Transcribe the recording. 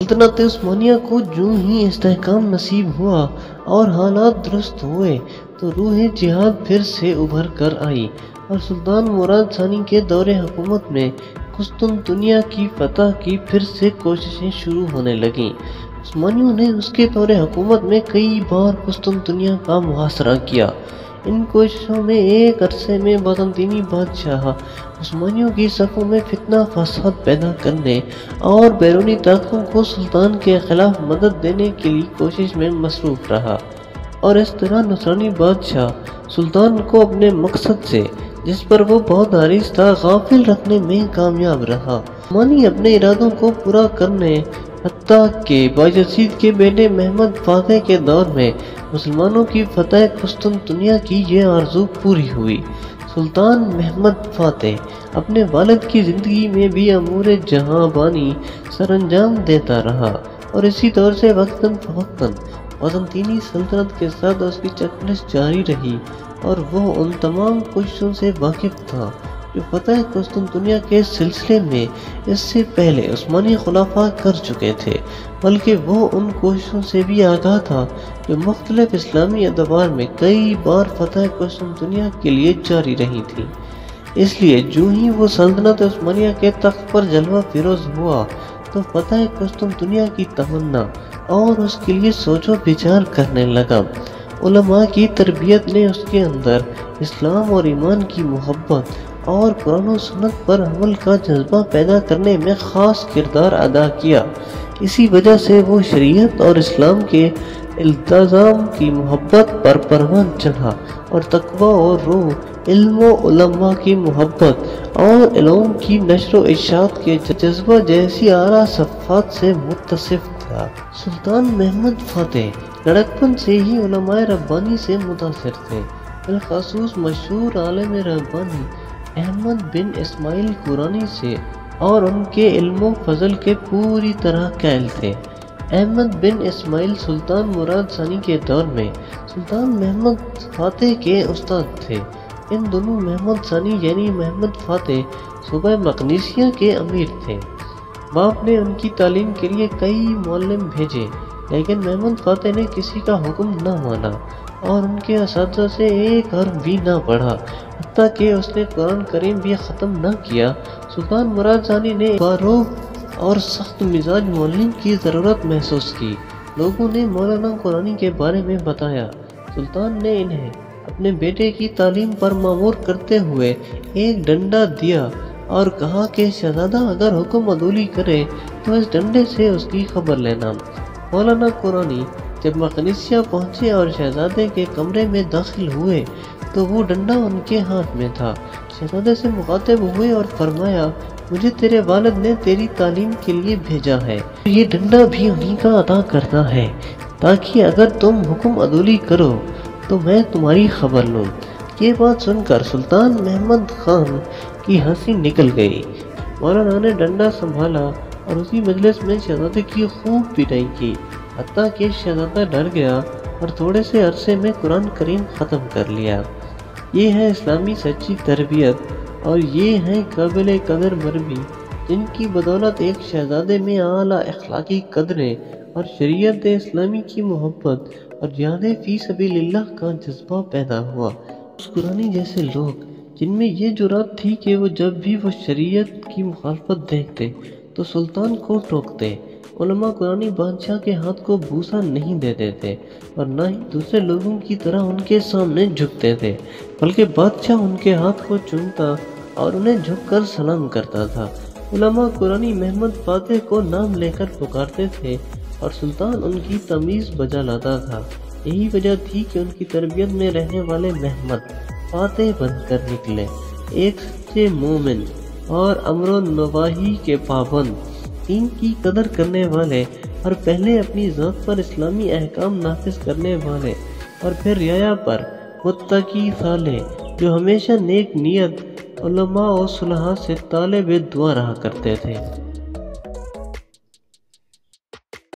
سلطنت عثمانیہ کو جو ہی استحکام نصیب ہوا اور حالات درست ہوئے تو روح جہاد پھر سے ابھر کر آئی اور سلطان مراد ثانی کے دور حکومت میں قسطنطنیہ کی فتح کی پھر سے کوششیں شروع ہونے لگیں۔ عثمانیوں نے اس کے دور حکومت میں کئی بار قسطنطنیہ کا محاصرہ کیا۔ ان کوششوں میں ایک عرصے میں بازنطینی بادشاہ عثمانیوں کی صفوں میں فتنہ فساد پیدا کرنے اور بیرونی طاقتوں کو سلطان کے خلاف مدد دینے کے لیے کوشش میں مصروف رہا، اور اس طرح نصرانی بادشاہ سلطان کو اپنے مقصد سے، جس پر وہ بہت حریص تھا، غافل رکھنے میں کامیاب رہا۔ عثمانی اپنے ارادوں کو پورا کرنے حتیٰ کہ باجزید کے بیٹے محمد فاتح کے دور میں مسلمانوں کی فتح قسطنطنیہ کی یہ آرزو پوری ہوئی۔ سلطان محمد فاتح اپنے والد کی زندگی میں بھی امور جہاں بانی سر انجام دیتا رہا، اور اسی طور سے وقتاً فوقتاً بازنطینی سلطنت کے ساتھ اس کی چکمش جاری رہی، اور وہ ان تمام کوششوں سے واقف تھا جو فتح قسطنطنیہ کے سلسلے میں اس سے پہلے عثمانی خلفاء کر چکے تھے، بلکہ وہ ان کوششوں سے بھی آگاہ تھا جو مختلف اسلامی ادوار میں کئی بار فتح قسطنطنیہ کے لیے جاری رہی تھی۔ اس لیے جو ہی وہ سلطنت عثمانیہ کے تخت پر جلوہ فروز ہوا تو فتح قسطنطنیہ کی تمنا اور اس کے لیے سوچ و بچار کرنے لگا۔ علماء کی تربیت نے اس کے اندر اسلام اور ایمان کی محبت اور قرآن و سنت پر عمل کا جذبہ پیدا کرنے میں خاص کردار ادا کیا۔ اسی وجہ سے وہ شریعت اور اسلام کے التزام کی محبت پر پروان چڑھا، اور تقویٰ اور روح، علم و علماء کی محبت اور علوم کی نشر و اشاعت کے جذبہ جیسی اعلیٰ صفات سے متصف تھا۔ سلطان محمد فاتح لڑکپن سے ہی علماء ربانی سے متاثر تھے، بالخصوص مشہور عالم ربانی احمد بن اسماعیل قرانی سے، اور ان کے علم و فضل کے پوری طرح قائل تھے۔ احمد بن اسماعیل سلطان مراد ثانی کے دور میں سلطان محمد فاتح کے استاد تھے۔ ان دونوں محمد ثانی یعنی محمد فاتح صوبہ مقدونیہ کے امیر تھے۔ باپ نے ان کی تعلیم کے لیے کئی معلم بھیجے، لیکن محمد فاتح نے کسی کا حکم نہ مانا اور ان کے اساتذہ سے ایک حرف بھی نہ پڑھا، حتیٰ کہ اس نے قرآن کریم بھی ختم نہ کیا۔ سلطان مراد ثانی نے باروق اور سخت مزاج معلم کی ضرورت محسوس کی۔ لوگوں نے مولانا قرانی کے بارے میں بتایا۔ سلطان نے انہیں اپنے بیٹے کی تعلیم پر مامور کرتے ہوئے ایک ڈنڈا دیا اور کہا کہ شہزادہ اگر حکم عدولی کرے تو اس ڈنڈے سے اس کی خبر لینا۔ مولانا قرانی جب مقدونیہ پہنچے اور شہزادے کے کمرے میں داخل ہوئے تو وہ ڈنڈا ان کے ہاتھ میں تھا۔ شہزادے سے مخاطب ہوئے اور فرمایا، مجھے تیرے والد نے تیری تعلیم کے لیے بھیجا ہے، یہ ڈنڈا بھی انہی کا ادا کرتا ہے، تاکہ اگر تم حکم عدولی کرو تو میں تمہاری خبر لوں۔ یہ بات سن کر سلطان محمد خان کی ہنسی نکل گئی۔ مولانا نے ڈنڈا سنبھالا اور اسی مجلس میں شہزادے کی خوب پٹائی کی، حتیٰ کہ شہزادہ ڈر گیا اور تھوڑے سے عرصے میں قرآن کریم ختم کر لیا۔ یہ ہے اسلامی سچی تربیت، اور یہ ہیں قابل قدر مربی جن کی بدولت ایک شہزادے میں اعلیٰ اخلاقی قدریں اور شریعت اسلامی کی محبت اور جہاد فی سبیل اللہ کا جذبہ پیدا ہوا۔ مسکرانی جیسے لوگ جن میں یہ جرات تھی کہ وہ جب بھی وہ شریعت کی مخالفت دیکھتے تو سلطان کو ٹوکتے، علماء قرآنی بادشاہ کے ہاتھ کو بوسہ نہیں دیتے تھے اور نہ ہی دوسرے لوگوں کی طرح ان کے سامنے جھکتے تھے، بلکہ بادشاہ ان کے ہاتھ کو چومتا اور انہیں جھک کر سلام کرتا تھا۔ علماء قرآنی محمد فاتح کو نام لے کر پکارتے تھے اور سلطان ان کی تمیز بجا لاتا تھا۔ یہی وجہ تھی کہ ان کی تربیت میں رہنے والے محمد فاتح بن کر نکلے، ایک سچے مومن اور امر و نواہی کے پابند، دین کی قدر کرنے والے، اور پہلے اپنی ذات پر اسلامی احکام نافذ کرنے والے اور پھر رعایا پر متقی صالح جو ہمیشہ نیک نیت علماء و صلحاء سے طالب دعا رہا کرتے تھے۔